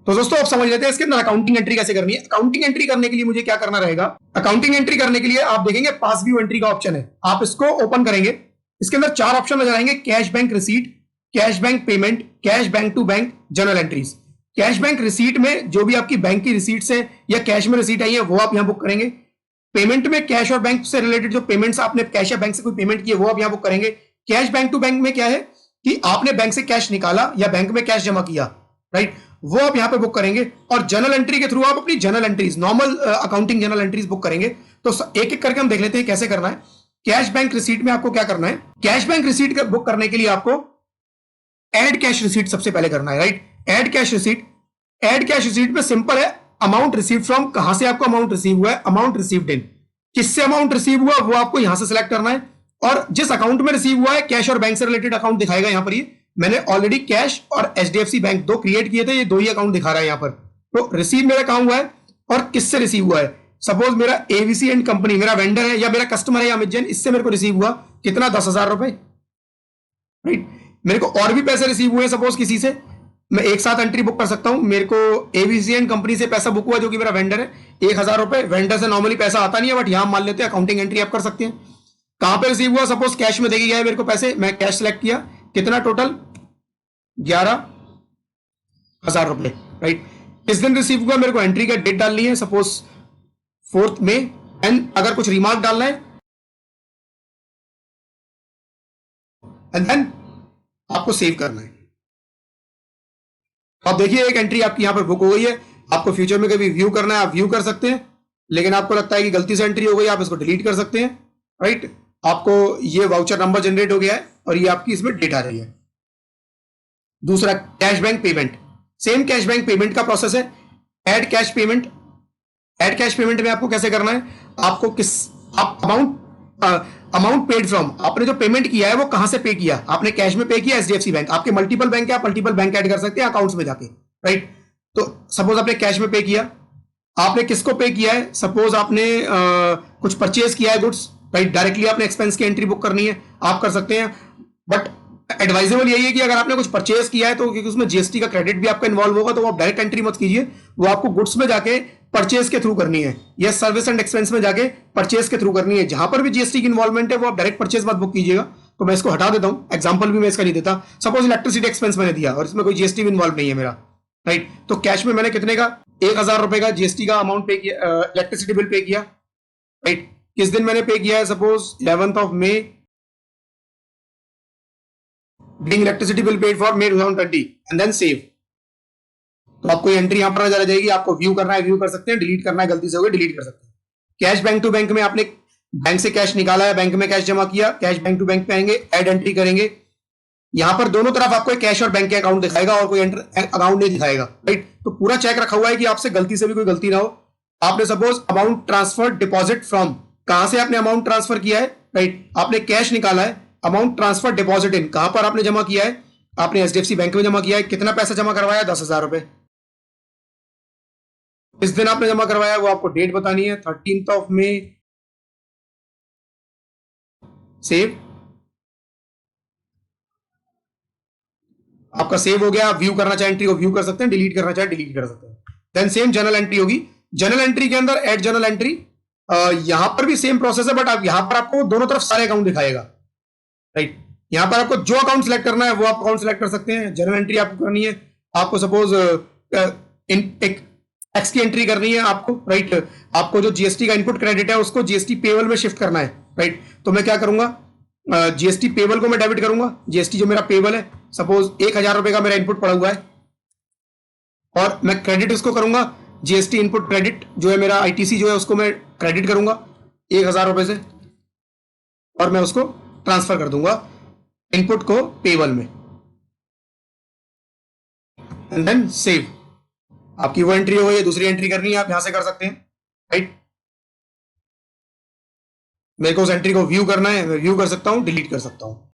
तो दोस्तों आप समझ लेते हैं इसके अंदर अकाउंटिंग एंट्री कैसे करनी है। अकाउंटिंग एंट्री करने के लिए मुझे क्या करना रहेगा, अकाउंटिंग एंट्री करने के लिए आप देखेंगे पास व्यू एंट्री का ऑप्शन है, आप इसको ओपन करेंगे। इसके अंदर 4 ऑप्शन नजर आएंगे, cash bank receipt, cash bank payment, cash bank to bank, journal entries. Cash bank receipt में जो भी आपकी बैंक की रिसीट्स है या कैश में रिसीट आई है वो आप यहां बुक करेंगे। पेमेंट में कैश और बैंक से रिलेटेड जो पेमेंट्स आपने कैश या बैंक से कोई पेमेंट की है वो आप यहां बुक करेंगे। कैश बैंक टू बैंक में क्या है कि आपने बैंक से कैश निकाला या बैंक में कैश जमा किया, राइट, वो आप यहां पे बुक करेंगे। और जर्नल एंट्री के थ्रू आप अपनी journal entries, normal accounting journal entries book करेंगे। तो एक एक करके हम देख लेते हैं कैसे करना है। कैश बैंक रिसीट में आपको क्या करना है, कैश बैंक रिसीट बुक करने के लिए आपको एड कैश रिसीट सबसे पहले करना है, right. Add cash receipt, add cash receipt में सिंपल है, अमाउंट रिसीव फ्रॉम, कहां से आपको अमाउंट रिसीव हुआ है, अमाउंट रिसीव्ड इन, किससे अमाउंट रिसीव हुआ वो आपको यहां से सिलेक्ट करना है। और जिस अकाउंट में रिसीव हुआ है, कैश और बैंक से रिलेटेड अकाउंट दिखाएगा यहां पर। ये मैंने ऑलरेडी कैश और एचडीएफसी बैंक 2 क्रिएट किए थे, ये 2 ही अकाउंट दिखा रहा है यहां पर। तो रिसीव मेरा कहां हुआ है और किससे रिसीव हुआ है। सपोज मेरा एवीसी एंड कंपनी मेरा वेंडर है या मेरा कस्टमर है या अमित जैन, इससे मेरे को रिसीव हुआ कितना, 10,000 रुपए, राइट। मेरे को और भी पैसे रिसीव हुए सपोज किसी से, मैं एक साथ एंट्री बुक कर सकता हूं। मेरे को एवीसी एंड कंपनी से पैसा बुक हुआ जो कि मेरा वेंडर है, 1,000 रुपए। वेंडर से नॉर्मली पैसा आता नहीं है, बट यहां मान लेते हैं अकाउंटिंग एंट्री आप कर सकते हैं। कहां पे रिसीव हुआ, सपोज कैश में देखी गया है मेरे को पैसे, मैं कैश सेलेक्ट किया, कितना टोटल, 11,000 रुपए, राइट। किस दिन रिसीव हुआ, मेरे को एंट्री का डेट डालनी है, सपोज 4 मई। एंड अगर कुछ रिमार्क डालना है एंड देन आपको सेव करना है। अब देखिए एक एंट्री आपकी यहां पर बुक हो गई है। आपको फ्यूचर में कभी व्यू करना है आप व्यू कर सकते हैं, लेकिन आपको लगता है कि गलती से एंट्री हो गई, आप इसको डिलीट कर सकते हैं, राइट। आपको ये वाउचर नंबर जनरेट हो गया है और ये आपकी इसमें डेट आ रही है। दूसरा cash bank payment, same cash bank payment का प्रोसेस है, add cash payment. Add cash payment में आपको कैसे करना है, आपको किस आप अमाउंट पेड फ्रॉम, आपने जो पेमेंट किया है वो कहां से पे किया, आपने कैश में पे किया एचडीएफसी बैंक, आपके मल्टीपल बैंक है, आप मल्टीपल बैंक ऐड कर सकते हैं अकाउंट्स में जाके, राइट। तो सपोज आपने कैश में पे किया, आपने किसको पे किया है, सपोज आपने कुछ परचेज किया है गुड्स, राइट, डायरेक्टली आपने एक्सपेंस की एंट्री बुक करनी है, आप कर सकते हैं। बट एडवाइजेबल यही है कि अगर आपने कुछ परचेज किया है तो क्योंकि उसमें जीएसटी का क्रेडिट भी आपका इन्वॉल्व होगा, तो आप डायरेक्ट एंट्री मत कीजिए, वो आपको गुड्स में जाके परचेज के थ्रू करनी है या सर्विस एंड एक्सपेंस में जाके परचेज के थ्रू करनी है। जहां पर भी जीएसटी की इन्वॉल्वमेंट है वो आप डायरेक्ट परचेज मत बुक कीजिएगा। तो मैं इसको हटा देता हूं, एग्जांपल भी मैं इसका नहीं देता। सपोज इलेक्ट्रिसिटी एक्सपेंस मैंने दिया और इसमें कोई जीएसटी भी इन्वॉल्व नहीं है मेरा, राइट। तो कैश में मैंने कितने का, 1,000 रुपए का जीएसटी का अमाउंट पे किया, इलेक्ट्रिसिटी बिल पे किया, राइट। किस दिन मैंने पे किया है, suppose 11th of May, being electricity bill paid for May 2020 and then save। तो आपको एंट्री यहां पर नजर आ जाएगी, आपको व्यू करना है व्यू कर सकते हैं, डिलीट करना है गलती से हो गया डिलीट कर सकते हैं। कैश बैंक टू बैंक में आपने बैंक से कैश निकाला है, बैंक में कैश जमा किया, कैश बैंक टू बैंक पे आएंगे, ऐड एंट्री करेंगे। यहां पर दोनों तरफ आपको कैश और बैंक के अकाउंट दिखाएगा और कोई अकाउंट नहीं दिखाएगा, राइट। तो पूरा चेक रखा हुआ है कि आपसे गलती से भी कोई गलती ना हो। आपने suppose amount transfer deposit from, कहां से आपने अमाउंट ट्रांसफर किया है, राइट, आपने कैश निकाला है, अमाउंट ट्रांसफर डिपॉजिट इन, कहां पर आपने जमा किया है, आपने एचडीएफसी बैंक में जमा किया है, कितना पैसा जमा करवाया, 10,000 रुपए। इस दिन आपने जमा करवाया वो आपको डेट बतानी है, 13th of May, सेव। आपका सेव हो गया, आप व्यू करना चाहे एंट्री को व्यू कर सकते हैं, डिलीट करना चाहे डिलीट कर सकते हैं। देन सेम जर्नल एंट्री होगी, जर्नल एंट्री के अंदर ऐड जर्नल एंट्री, यहां पर भी सेम प्रोसेस है, बट आप यहां पर आपको दोनों तरफ सारे अकाउंट दिखाएगा, राइट। यहां पर आपको जो अकाउंट सिलेक्ट करना है वो आप अकाउंट सिलेक्ट कर सकते हैं। जर्नल एंट्री आपको करनी है, आपको सपोज टैक्स की एंट्री करनी है आपको, राइट। आपको जो जीएसटी का इनपुट क्रेडिट है उसको जीएसटी पेबल में शिफ्ट करना है, राइट। तो मैं क्या करूंगा, जीएसटी पेबल को मैं डेबिट करूंगा, जीएसटी जो मेरा पेबल है, सपोज 1,000 रुपए का मेरा इनपुट पड़ा हुआ है और मैं क्रेडिट इसको करूंगा, जीएसटी इनपुट क्रेडिट जो है मेरा आईटीसी जो है उसको मैं क्रेडिट करूंगा 1,000 रुपए से और मैं उसको ट्रांसफर कर दूंगा इनपुट को पेबल में एंड देन सेव। आपकी वो एंट्री हो गई, दूसरी एंट्री करनी है आप यहां से कर सकते हैं, राइट। मेरे को उस एंट्री को व्यू करना है, मैं व्यू कर सकता हूं, डिलीट कर सकता हूं।